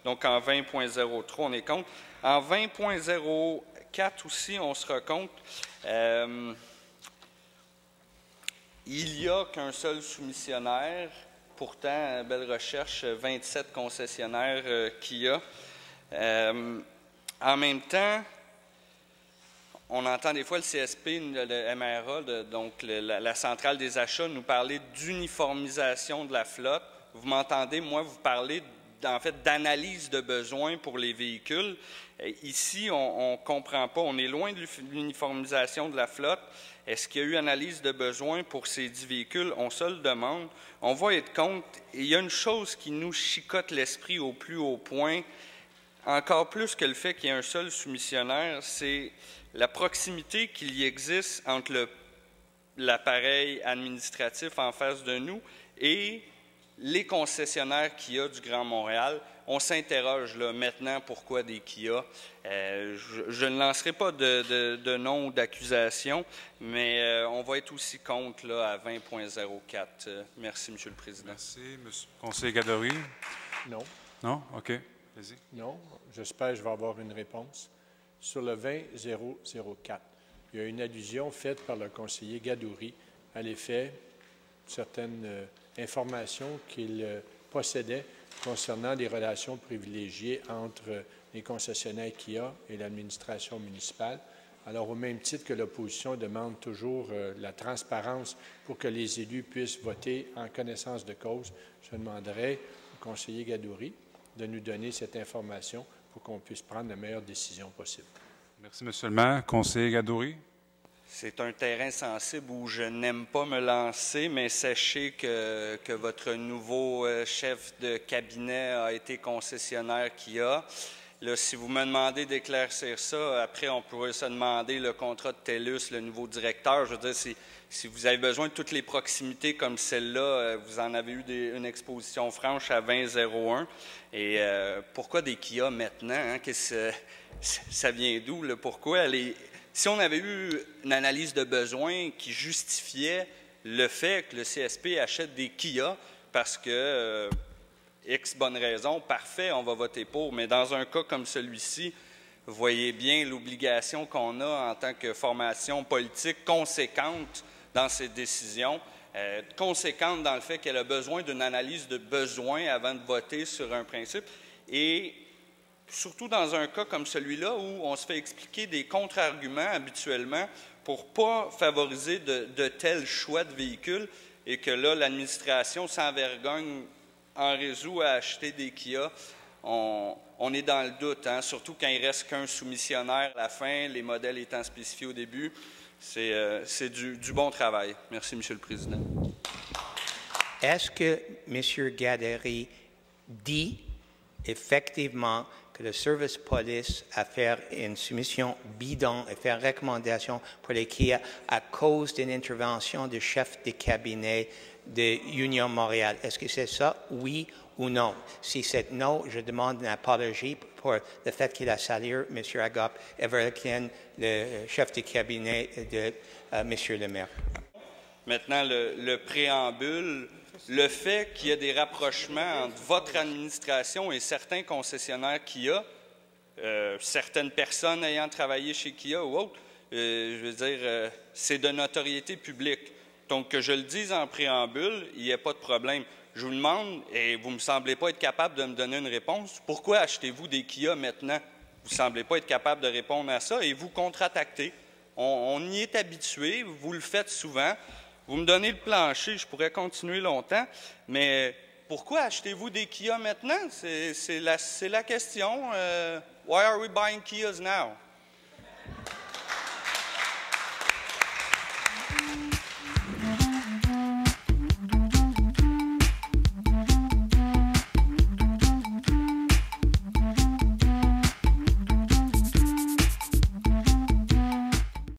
Donc, en 20.03, on est contre. En 20.04 aussi, on sera contre. Il n'y a qu'un seul soumissionnaire. Pourtant, belle recherche, 27 concessionnaires Kia. En même temps, on entend des fois le CSP, le MRA, donc la centrale des achats, nous parler d'uniformisation de la flotte. Vous m'entendez, moi, vous parlez en fait d'analyse de besoins pour les véhicules. Ici, on ne comprend pas, on est loin de l'uniformisation de la flotte. Est-ce qu'il y a eu analyse de besoins pour ces 10 véhicules? On se le demande. On va être contre. Et il y a une chose qui nous chicote l'esprit au plus haut point, encore plus que le fait qu'il y ait un seul soumissionnaire, c'est la proximité qu'il y existe entre l'appareil administratif en face de nous et les concessionnaires Kia du Grand Montréal. On s'interroge là maintenant pourquoi des Kia. Je ne lancerai pas de nom ou d'accusation, mais on va être aussi contre là, à 20.04. Merci, M. le Président. Merci. Monsieur le conseiller Gadory. Non. Non? OK. Vas-y. Non. J'espère que je vais avoir une réponse. Sur le 20.004, il y a une allusion faite par le conseiller Gadouri à l'effet de certaines informations qu'il possédait concernant les relations privilégiées entre les concessionnaires Kia et l'administration municipale. Alors, au même titre que l'opposition demande toujours la transparence pour que les élus puissent voter en connaissance de cause, je demanderai au conseiller Gadouri de nous donner cette information pour qu'on puisse prendre la meilleure décision possible. Merci, M. le maire. Conseiller Gadouri. C'est un terrain sensible où je n'aime pas me lancer, mais sachez que votre nouveau chef de cabinet a été concessionnaire Kia. Là, si vous me demandez d'éclaircir ça, après, on pourrait se demander le contrat de TELUS, le nouveau directeur. Je veux dire, si vous avez besoin de toutes les proximités comme celle-là, vous en avez eu une exposition franche à 20.01. Et pourquoi des Kia maintenant? Hein? Ça vient d'où? Pourquoi? Si on avait eu une analyse de besoin qui justifiait le fait que le CSP achète des Kia parce que X bonne raison, parfait, on va voter pour. Mais dans un cas comme celui-ci, vous voyez bien l'obligation qu'on a en tant que formation politique conséquente dans ces décisions, conséquente dans le fait qu'elle a besoin d'une analyse de besoin avant de voter sur un principe. Et surtout dans un cas comme celui-là où on se fait expliquer des contre-arguments habituellement pour ne pas favoriser de tels choix de véhicules et que là, l'administration sans vergogne en résout à acheter des Kia. On est dans le doute, hein, surtout quand il ne reste qu'un soumissionnaire à la fin, les modèles étant spécifiés au début. C'est du bon travail. Merci, M. le Président. Est-ce que M. Gadory dit effectivement que le service police a fait une soumission bidon et fait une recommandation pour les Kia à cause d'une intervention du chef de cabinet de Union Montréal? Est-ce que c'est ça, oui ou non? Si c'est non, je demande une apologie pour le fait qu'il a salué M. Agop Everkin, le chef de cabinet de M. le maire. Maintenant, le préambule, le fait qu'il y ait des rapprochements entre votre administration et certains concessionnaires Kia, certaines personnes ayant travaillé chez Kia ou autres, je veux dire, c'est de notoriété publique. Donc, que je le dise en préambule, il n'y a pas de problème. Je vous demande, et vous ne me semblez pas être capable de me donner une réponse, pourquoi achetez-vous des Kia maintenant? Vous ne semblez pas être capable de répondre à ça et vous contre-attaquez. On y est habitué, vous le faites souvent. Vous me donnez le plancher, je pourrais continuer longtemps, mais pourquoi achetez-vous des Kia maintenant? C'est la question. Why are we buying Kias now?